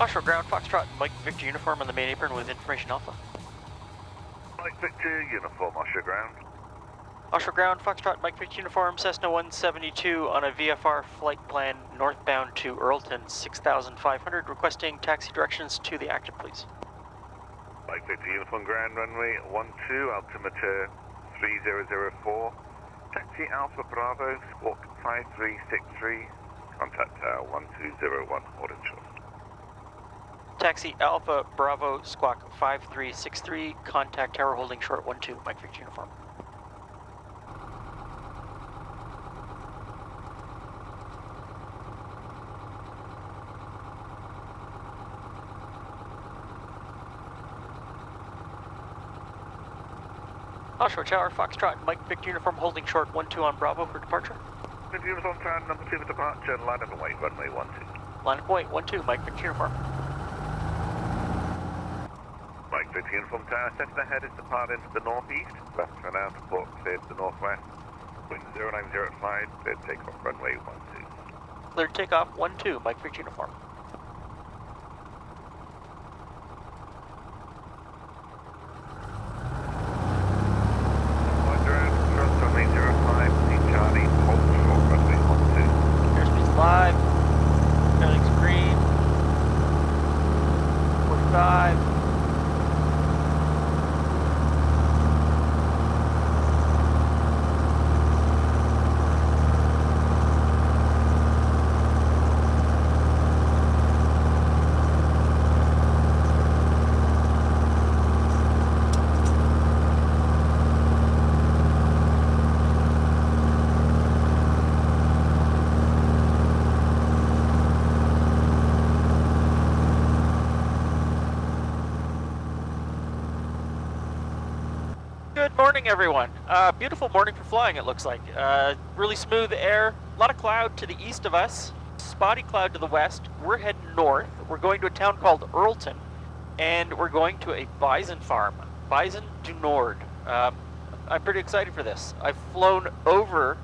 Oshawa ground, FoxTrot Mike Victor Uniform on the main apron with information Alpha. Mike Victor Uniform, Oshawa ground. Oshawa ground, FoxTrot Mike Victor Uniform, Cessna 172 on a VFR flight plan northbound to Earlton, 6,500, requesting taxi directions to the active, please. Mike Victor Uniform ground, runway 12, altimeter 3004. Taxi Alpha Bravo, squawk 5363. Contact tower 1201, order short. Taxi Alpha Bravo Squawk 5363, contact tower holding short 12, Mike Victor Uniform. Oshawa Tower, FoxTrot Mike Victor Uniform holding short 12 on Bravo for departure. Victor Uniform tower number 2 for departure, line up and wait, runway 12. Line up wait, 12, Mike Victor Uniform. Mike Victor Uniform tower, Cessna ahead is departing to the northeast, left turn out, port clear to the northwest, wind 090 clear takeoff, runway 12. Clear takeoff 12, Mike Victor Uniform. Runway 05, see Charlie, hold short, runway 12. Airspace live, everything's green, 45. Good morning, everyone. Beautiful morning for flying, it looks like. Really smooth air, a lot of cloud to the east of us, spotty cloud to the west. We're heading north. We're going to a town called Earlton, and we're going to a bison farm, Bison Du Nord. I'm pretty excited for this. I've flown over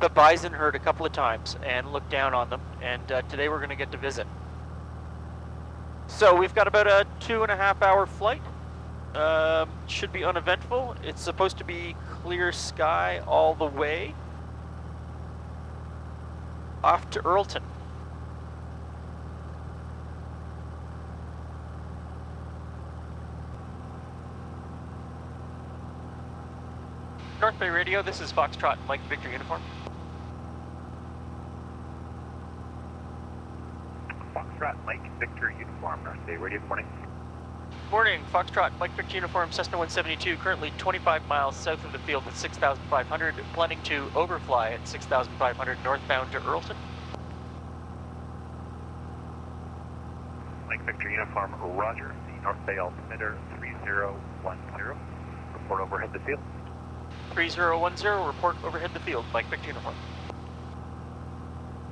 the bison herd a couple of times and looked down on them, and today we're going to get to visit. So we've got about a 2.5-hour flight. Should be uneventful. It's supposed to be clear sky all the way. Off to Earlton. North Bay Radio, this is FoxTrot Mike Victor Uniform. FoxTrot Mike Victor Uniform, North Bay Radio, good morning. Morning, FoxTrot Mike Victor Uniform, Cessna 172, currently 25 miles south of the field at 6,500, planning to overfly at 6,500 northbound to Earlton. Mike Victor Uniform, roger, the North Bay altimeter 3010, report overhead the field. 3010, report overhead the field, Mike Victor Uniform.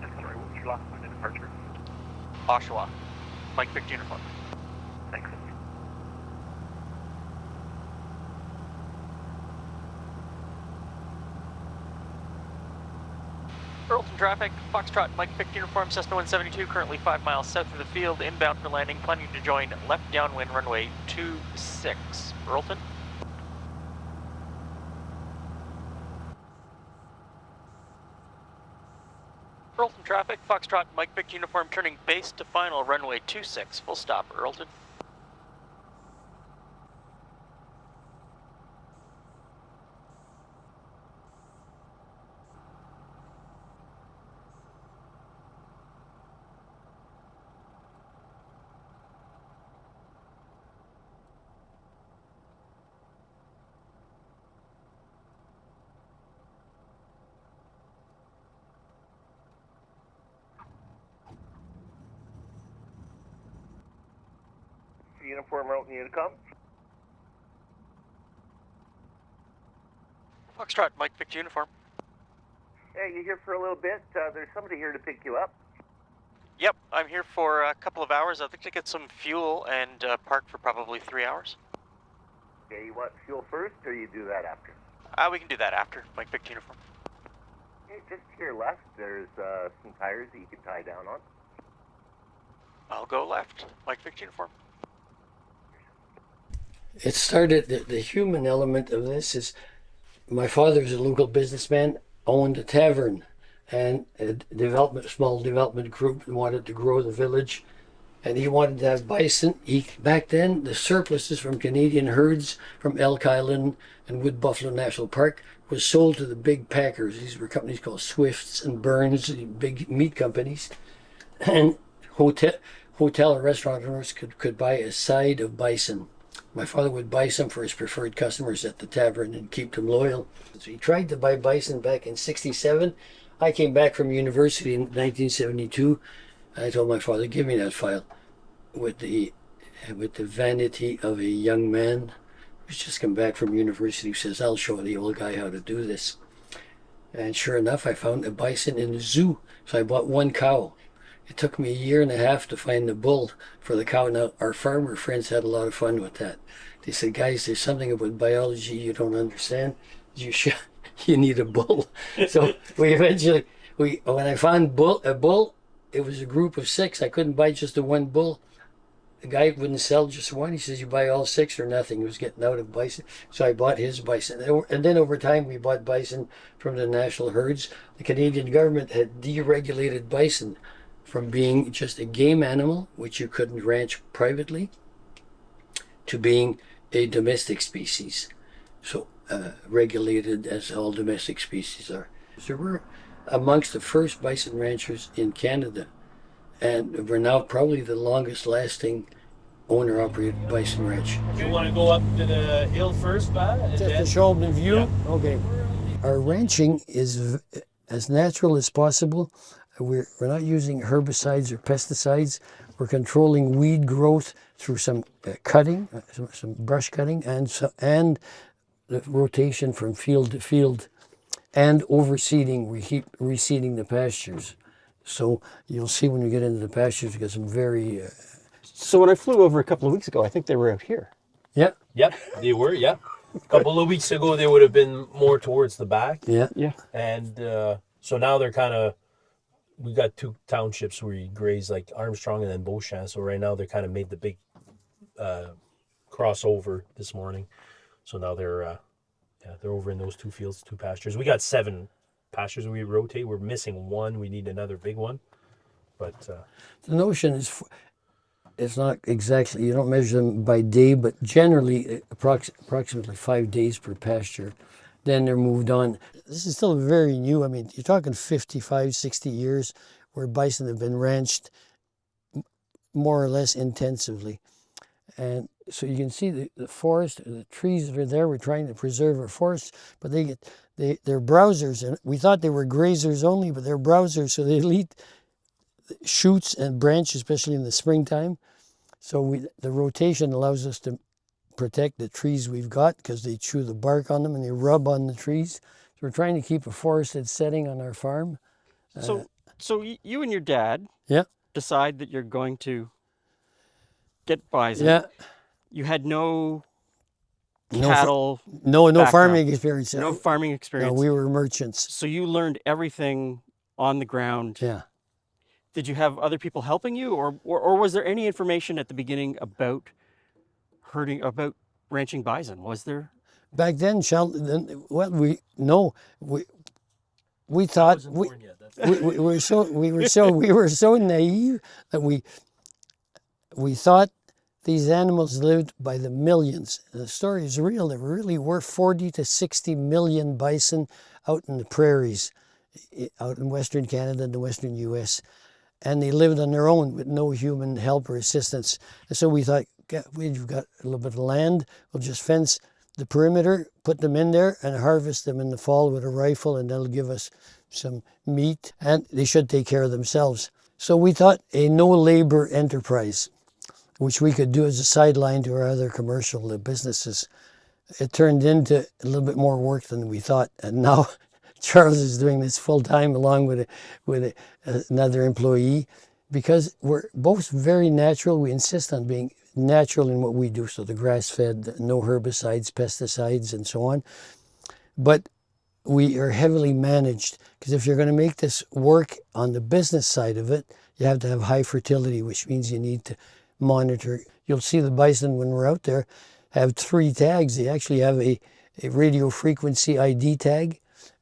I'm sorry, what was your last point of departure? Oshawa, Mike Victor Uniform. Thanks. Earlton traffic, FoxTrot Mike Victor Uniform, Cessna 172, currently 5 miles south of the field, inbound for landing, planning to join left downwind runway 26. Earlton. Earlton traffic, FoxTrot Mike Victor Uniform, turning base to final, runway 26, full stop, Earlton. Uniform, Earlton Unicom. FoxTrot Mike Victor Uniform. Hey, you here for a little bit? There's somebody here to pick you up. Yep, I'm here for a couple of hours. I'd like to get some fuel and park for probably 3 hours. Okay, you want fuel first, or you do that after? We can do that after, Mike Victor Uniform. Okay, just to your left, there's some tires that you can tie down on. I'll go left. Mike Victor Uniform. It started, the human element of this is my father was a local businessman, owned a tavern, and a small development group wanted to grow the village, and he wanted to have bison. Back then, the surpluses from Canadian herds from Elk Island and Wood Buffalo National Park was sold to the big packers. These were companies called Swifts and Burns, big meat companies, and hotel or restaurant owners could buy a side of bison. My father would buy some for his preferred customers at the tavern and keep them loyal. So he tried to buy bison back in '67. I came back from university in 1972. I told my father, give me that file. With the vanity of a young man who's just come back from university, who says, I'll show the old guy how to do this. And sure enough, I found a bison in the zoo. So I bought one cow. It took me 1.5 years to find the bull for the cow. Now, our farmer friends had a lot of fun with that. They said, guys, there's something about biology you don't understand. You need a bull. So we eventually, when I found a bull, it was a group of 6. I couldn't buy just the one bull. The guy wouldn't sell just one. He says, you buy all 6 or nothing. He was getting out of bison. So I bought his bison. And then over time, we bought bison from the national herds. The Canadian government had deregulated bison from being just a game animal, which you couldn't ranch privately, to being a domestic species. So regulated as all domestic species are. So we're amongst the first bison ranchers in Canada, and we're now probably the longest lasting owner-operated bison ranch. Do you want to go up to the hill first, Pat? Just to show them the view? Yeah. Okay. Our ranching is as natural as possible. We're not using herbicides or pesticides. We're controlling weed growth through some cutting, some brush cutting, and the rotation from field to field, and overseeding. We keep reseeding the pastures. So you'll see when we get into the pastures, we got some very... So when I flew over a couple of weeks ago, I think they were out here. Yeah. Yep, they were, yep. A couple of weeks ago, they would have been more towards the back. Yeah. Yeah. And so now they're kind of, we got 2 townships where you graze, like Armstrong and then Beauchamp. So right now they're kind of made the big crossover this morning. So now they're over in those 2 fields, 2 pastures. We got 7 pastures we rotate. We're missing 1. We need another big one. But the notion is, it's not exactly, you don't measure them by day, but generally approximately 5 days per pasture. Then they're moved on. This is still very new. I mean, you're talking 55, 60 years where bison have been ranched more or less intensively. And so you can see the forest, the trees that are there. We're trying to preserve our forests, but they're browsers. And we thought they were grazers only, but they're browsers. So they eat shoots and branches, especially in the springtime. So the rotation allows us to protect the trees we've got because they chew the bark on them and they rub on the trees. So we're trying to keep a forested setting on our farm. So you and your dad decide that you're going to get bison. Yeah. You had no cattle. No background. farming experience. No farming experience. No, we were merchants. So you learned everything on the ground. Yeah. Did you have other people helping you, or was there any information at the beginning about ranching bison? Was there? Back then, we thought we were so naive that we thought these animals lived by the millions. And the story is real. There really were 40 to 60 million bison out in the prairies, out in Western Canada and the Western U.S. And they lived on their own with no human help or assistance. And so we thought, we've got a little bit of land, we'll just fence the perimeter, put them in there, and harvest them in the fall with a rifle, and that'll give us some meat, and they should take care of themselves. So we thought a no-labor enterprise, which we could do as a sideline to our other commercial businesses. It turned into a little bit more work than we thought, and now Charles is doing this full-time along with another employee, because we're both very natural. We insist on being natural in what we do, so the grass-fed, no herbicides, pesticides, and so on. But we are heavily managed, because if you're going to make this work on the business side of it, you have to have high fertility, which means you need to monitor. You'll see the bison when we're out there have 3 tags. They actually have a radio frequency ID tag.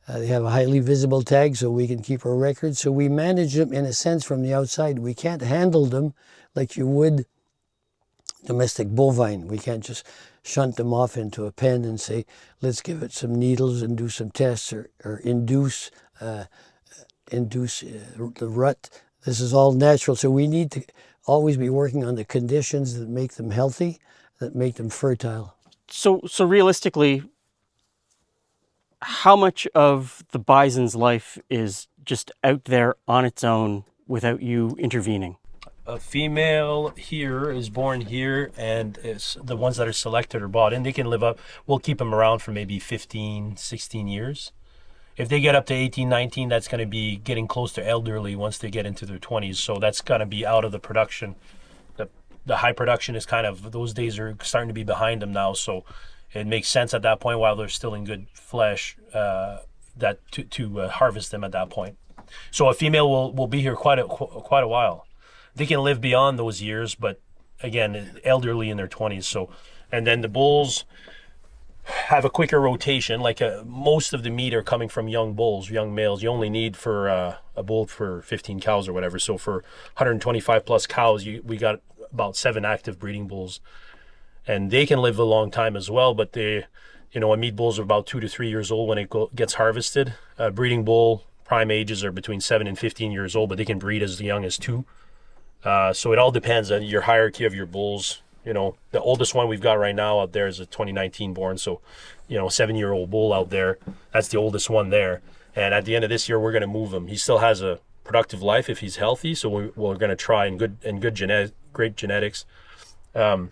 They have a highly visible tag so we can keep our records. So we manage them in a sense from the outside. We can't handle them like you would domestic bovine. We can't just shunt them off into a pen and say, let's give it some needles and do some tests or induce the rut. This is all natural. So we need to always be working on the conditions that make them healthy, that make them fertile. So realistically, how much of the bison's life is just out there on its own without you intervening? A female here is born here, and it's the ones that are selected or bought in, they can live up. We'll keep them around for maybe 15, 16 years. If they get up to 18, 19, that's going to be getting close to elderly once they get into their 20s. So that's going to be out of the production. The high production is kind of, those days are starting to be behind them now. So it makes sense at that point, while they're still in good flesh, that to harvest them at that point. So a female will be here quite a while. They can live beyond those years, but again, elderly in their 20s. So, and then the bulls have a quicker rotation. Like most of the meat are coming from young bulls, young males. You only need for a bull for 15 cows or whatever. So for 125 plus cows, we got about 7 active breeding bulls, and they can live a long time as well. But a meat bulls are about 2 to 3 years old when it gets harvested. Breeding bull prime ages are between 7 and 15 years old, but they can breed as young as 2. So it all depends on your hierarchy of your bulls. The oldest one we've got right now out there is a 2019 born. So, 7-year-old bull out there. That's the oldest one there. And at the end of this year, we're going to move him. He still has a productive life if he's healthy. So we're going to try great genetics. So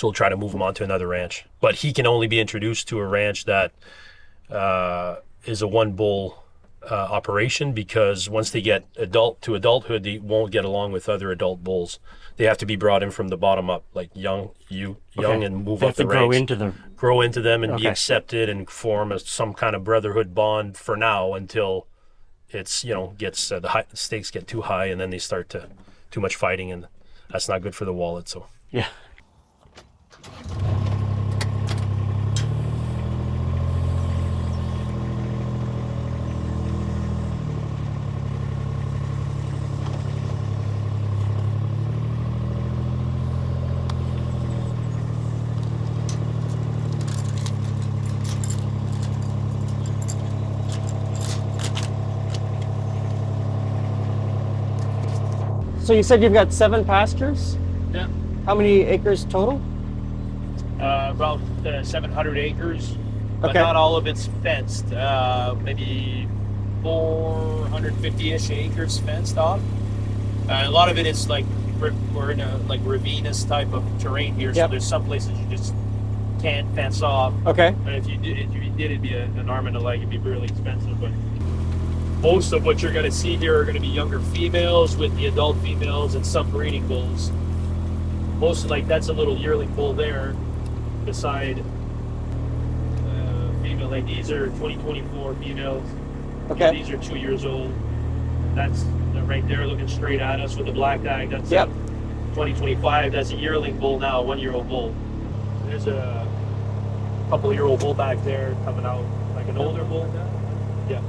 we'll try to move him onto another ranch. But he can only be introduced to a ranch that is a one bull operation, because once they get adulthood, they won't get along with other adult bulls. They have to be brought in from the bottom up, like young and move up the ranks. Grow into them and be accepted and form some kind of brotherhood bond for now, until it's gets the stakes get too high, and then they start too much fighting, and that's not good for the wallet. So yeah. So you said you've got 7 pastures? yeah, How many acres total? about 700 acres, but Okay. not all of it's fenced. Maybe 450-ish acres fenced off. A lot of it is like we're in a like ravinous type of terrain here, so Yep. there's some places you just can't fence off. Okay. And if you did, it'd be an arm and a leg. It'd be really expensive. But most of what you're going to see here are going to be younger females with the adult females and some breeding bulls. Most that's a little yearling bull there, beside female. Like these are 2024 females. Okay. Yeah, these are 2 years old. That's right there looking straight at us with the black tag. That's 2025. That's a yearling bull now, 1-year-old bull. There's a couple-year-old bull back there coming out, like an older bull. Yeah.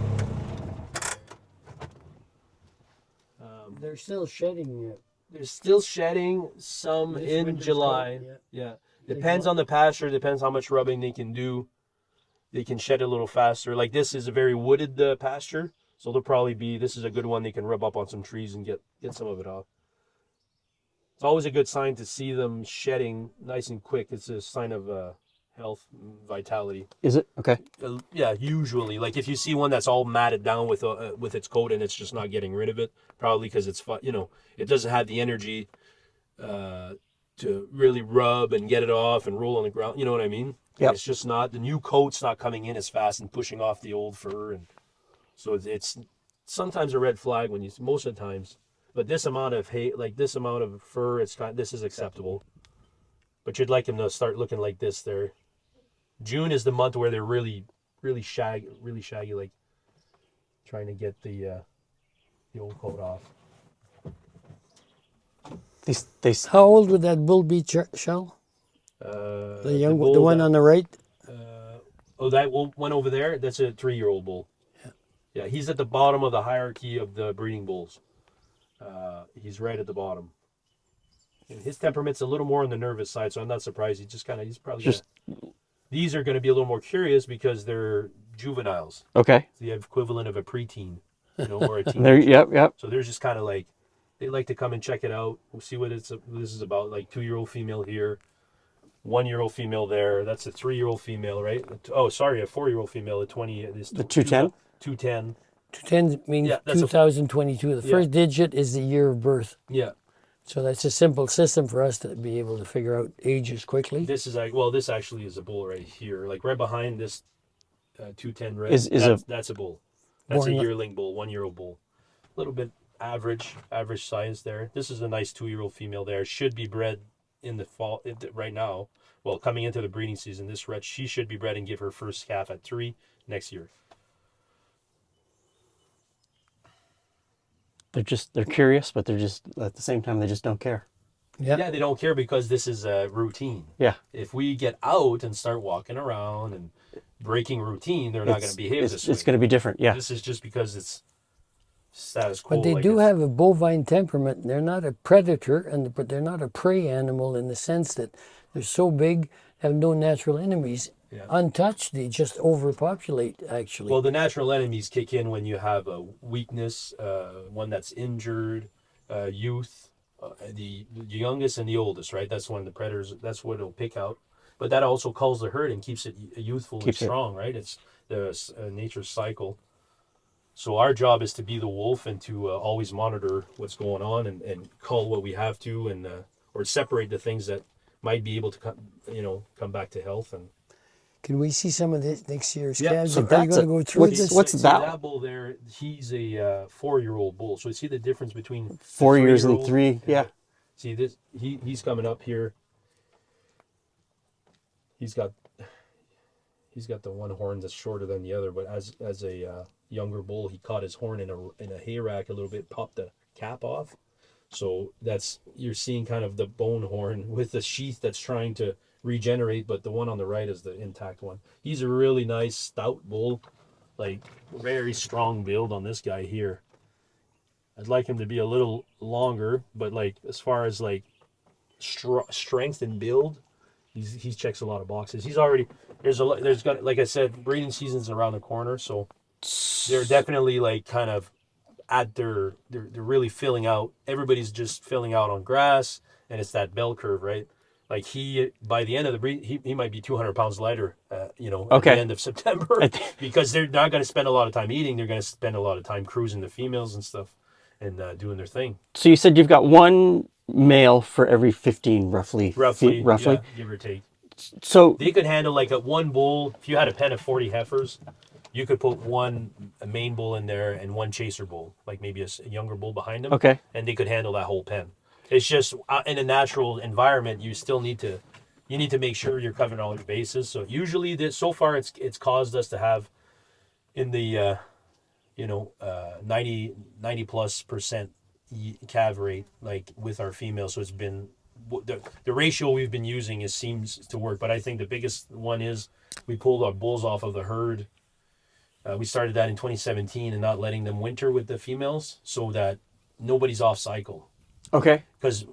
They're still shedding yet. They're still shedding some This in winter's July. coming, Yeah. Depends on the pasture, depends how much rubbing they can do. They can shed a little faster. Like this is a very wooded pasture, so they'll probably this is a good one they can rub up on some trees and get some of it off. It's always a good sign to see them shedding nice and quick. It's a sign of health, vitality. Is it? Okay. Yeah, usually. Like if you see one that's all matted down with its coat and it's just not getting rid of it, probably because it's it doesn't have the energy to really rub and get it off and roll on the ground. You know what I mean? Yep. It's just not, the new coat's not coming in as fast and pushing off the old fur, and so it's sometimes a red flag most of the times. But this amount of this amount of fur, this is acceptable. But you'd like them to start looking like this there. June is the month where they're really really shaggy, like trying to get the old coat off. How old would that bull be, Shell? The one on the right? That one over there, that's a 3-year-old bull. Yeah, he's at the bottom of the hierarchy of the breeding bulls. He's right at the bottom. And his temperament's a little more on the nervous side, so I'm not surprised. He's probably these are going to be a little more curious because they're juveniles. Okay. So the equivalent of a preteen, or a teenager. Yep. So they're just kind of like, they like to come and check it out. We'll see what this is about. Like 2-year-old female here, 1-year-old female there. That's a 3-year-old female, right? Oh, sorry, a 4-year-old female. The 210. 210. 210 means 2022. The first digit is the year of birth. Yeah. So that's a simple system for us to be able to figure out ages quickly. This actually is a bull right here. Like right behind this 210 red. That's a bull. That's a yearling bull, 1-year-old bull. A little bit average size there. This is a nice 2-year-old female there. Should be bred in the fall right now. Well, coming into the breeding season, she should be bred and give her first calf at 3 next year. They're curious, but they're just, at the same time, they just don't care. Yeah, they don't care because this is a routine. Yeah. If we get out and start walking around and breaking routine, they're not going to behave this way. It's going to be different, yeah. This is just because it's status quo. But they do have a bovine temperament. They're not a predator, but they're not a prey animal in the sense that they're so big, have no natural enemies. Yeah. Untouched, they just overpopulate, actually. Well, the natural enemies kick in when you have a weakness, one that's injured, youth, the youngest and the oldest, right? That's when the predators, that's what it'll pick out. But that also calls the herd and keeps it youthful and strong, right? It's the nature's cycle. So our job is to be the wolf and to always monitor what's going on and cull what we have to, and or separate the things that might be able to come back to health. And can we see some of this next year's calves? So are you going to go through this? What's that bull there? He's a 4-year-old bull. So you see the difference between 4 years and 3. Yeah. See this? He's coming up here. He's got the one horn that's shorter than the other, but as a younger bull, he caught his horn in a hay rack a little bit, popped the cap off. So you're seeing kind of the bone horn with the sheath that's trying to regenerate, but the one on the right is the intact one. He's a really nice stout bull, like very strong build on this guy here. I'd like him to be a little longer, but like as far as like strength and build, he checks a lot of boxes. He's already there's got, like I said, breeding season's around the corner, so they're definitely like kind of at they're really filling out. Everybody's just filling out on grass, and it's that bell curve, right? Like by the end of the breed, he might be 200 pounds lighter, at the end of September, because they're not going to spend a lot of time eating. They're going to spend a lot of time cruising the females and stuff, and doing their thing. So you said you've got one male for every 15, roughly. Yeah, give or take. So they could handle like one bull. If you had a pen of 40 heifers, you could put a main bull in there and one chaser bull, like maybe a younger bull behind them. Okay. And they could handle that whole pen. It's just in a natural environment, you still need to make sure you're covering all your bases. So usually, so far it's caused us to have in the 90+% calve rate, like with our females. So it's been the ratio we've been using seems to work. But I think the biggest one is we pulled our bulls off of the herd. We started that in 2017 and not letting them winter with the females so that nobody's off cycle. Okay. Because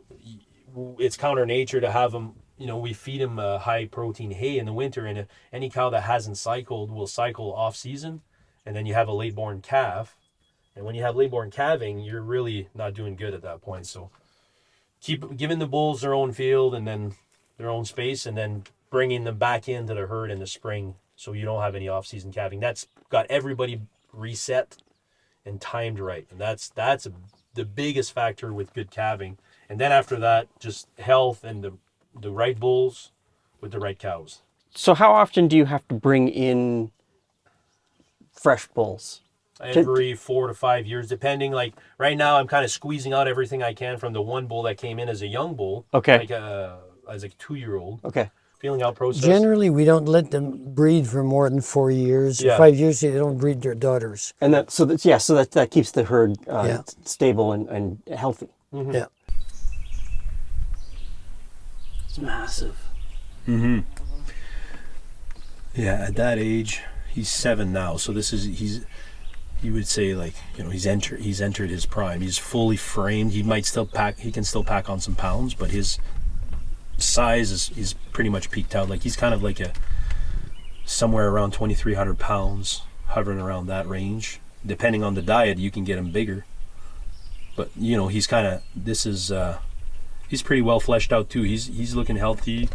it's counter nature to have them, we feed them high protein hay in the winter, and any cow that hasn't cycled will cycle off season, and then you have a late born calf. And when you have late born calving, you're really not doing good at that point. So keep giving the bulls their own field and then their own space, and then bringing them back into the herd in the spring so you don't have any off season calving. That's got everybody reset and timed right. And that's the biggest factor with good calving. And then after that, just health and the right bulls with the right cows. So how often do you have to bring in fresh bulls? Every 4 to 5 years, depending. Like right now, I'm kind of squeezing out everything I can from the one bull that came in as a young bull. Okay. Like as a 2-year-old. Okay. feeling out process? Generally, we don't let them breed for more than 4 years. Yeah. 5 years, they don't breed their daughters. And so that keeps the herd Yeah. stable and healthy. Yeah. It's massive. Mm-hmm. Yeah, at that age, he's 7 now. So you would say, like, you know, he's entered his prime. He's fully framed. He can still pack on some pounds, but his size is pretty much peaked out. Like, he's kind of like somewhere around 2,300 pounds, hovering around that range. Depending on the diet, you can get him bigger. But, you know, he's pretty well fleshed out too. He's looking healthy.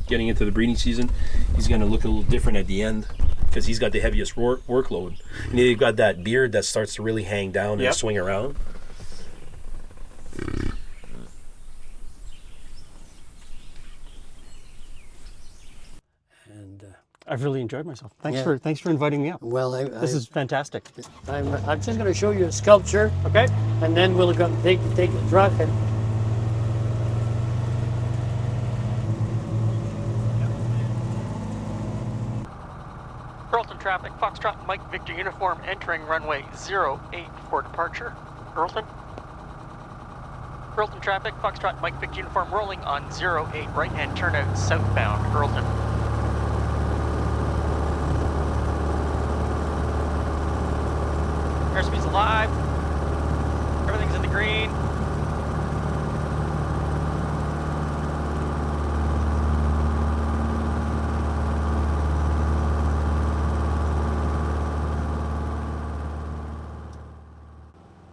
Getting into the breeding season, he's going to look a little different at the end because he's got the heaviest workload. And they've got that beard that starts to really hang down and swing around. And I've really enjoyed myself. Thanks for inviting me up. well, This is fantastic. I'm just going to show you a sculpture. Okay. And then we'll go take the truck and. Earlton traffic, FoxTrot Mike Victor Uniform entering runway 08 for departure. Earlton. Earlton traffic, FoxTrot Mike Victor Uniform rolling on 08, right-hand turnout southbound, Earlton. Airspeed's alive. Everything's in the green.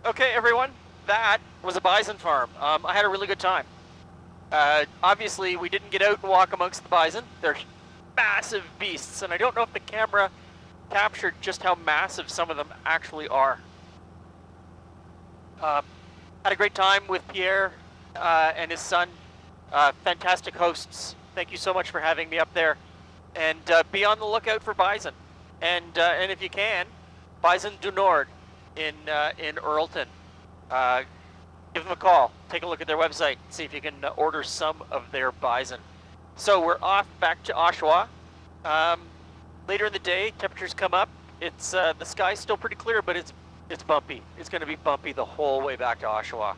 Okay, everyone, that was a bison farm. I had a really good time. Obviously, we didn't get out and walk amongst the bison. They're massive beasts, and I don't know if the camera captured just how massive some of them actually are. Had a great time with Pierre and his son. Fantastic hosts. Thank you so much for having me up there. And be on the lookout for bison. And if you can, Bison Du Nord in Earlton. Give them a call. Take a look at their website. See if you can order some of their bison. So we're off back to Oshawa. Later in the day, temperatures come up. It's the sky's still pretty clear, but it's bumpy. It's going to be bumpy the whole way back to Oshawa.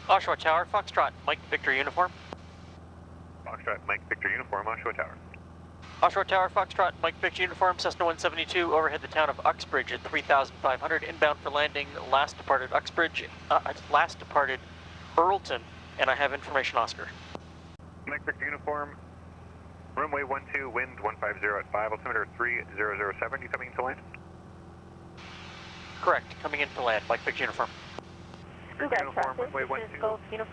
Oshawa Tower, FoxTrot Mike Victor Uniform. FoxTrot Mike Victor Uniform, Oshawa Tower. Oshawa Tower, FoxTrot Mike Victor Uniform, Cessna 172, overhead the town of Uxbridge at 3,500, inbound for landing, last departed Uxbridge, last departed Earlton, and I have information, Oscar. Mike Victor Uniform, runway 12, wind 150 at 5, altimeter 3007, you coming into land? Correct, coming in to land, Mike Victor Uniform. Uniform, runway 12, wind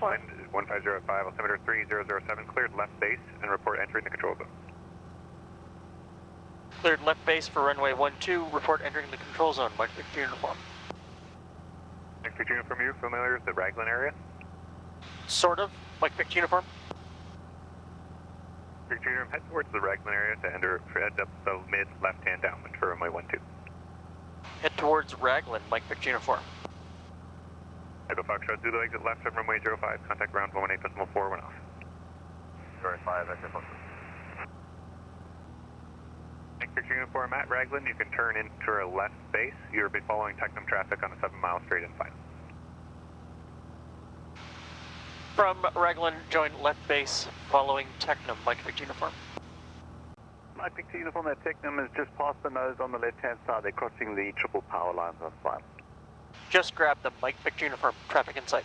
150 at 5, altimeter 3007, cleared left base, and report entering the control zone. Cleared left base for runway 12, report entering the control zone, Mike Victor Uniform. Mike Victor Uniform, you're familiar with the Raglan area? Sort of, Mike Victor Uniform. Victor Uniform, head towards the Raglan area to head up the mid left-hand downwind for runway 12. Head towards Raglan, Mike Victor Uniform. Echo Foxtrot, Zulu exit left on runway 05, contact ground 118.4, one off. 05, exit Foxtrot. Mike Victor Uniform at Raglan, you can turn into a left base. You'll be following Tecnam traffic on a 7-mile straight in final. From Raglan, join left base, following Tecnam, Mike Victor Uniform. Mike Victor Uniform at Tecnam is just past the nose on the left-hand side. They're crossing the triple power lines on final. Just grab them, Mike Victor Uniform, traffic in sight.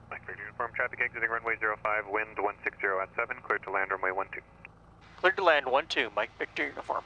Mike Victor Uniform, traffic exiting runway 05, wind 160 at 7, cleared to land runway 12. Cleared to land 12, Mike Victor Uniform.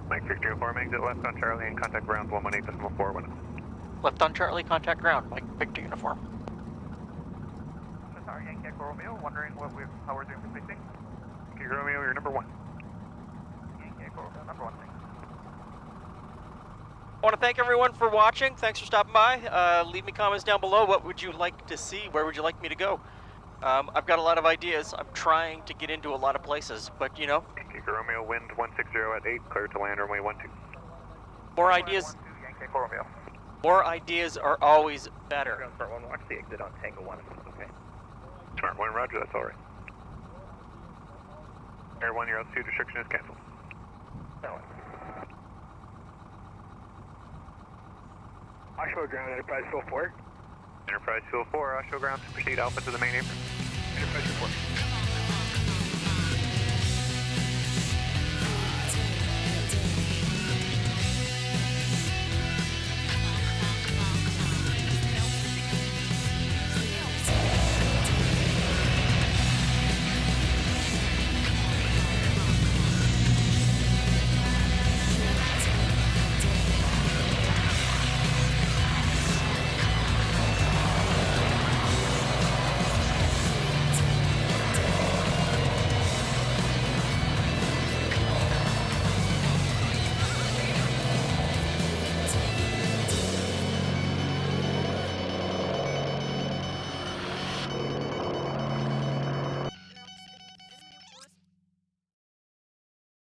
Mike Mike Victor Uniform, exit left on Charlie and contact ground 118.41. Left on Charlie, contact ground. Mike Victor Uniform. Sorry, Yankee Echo Romeo, wondering how we're doing for spacing. Yankee Romeo, you're number 1. Yankee Echo Romeo, number 1, thanks. I want to thank everyone for watching. Thanks for stopping by. Leave me comments down below. What would you like to see? Where would you like me to go? I've got a lot of ideas. I'm trying to get into a lot of places, but you know. Yankee Romeo, wind 160 at 8, clear to land runway 12. More ideas. Yankee Echo Romeo. More ideas are always better. Ground Smart 1, watch the exit on Tango 1 if it's okay. Smart 1, roger, that's alright. Air 1, your altitude restriction is cancelled. No. Oshawa ground, Enterprise Fuel 4. Enterprise Fuel 4, Oshawa ground to proceed alpha to the main apron.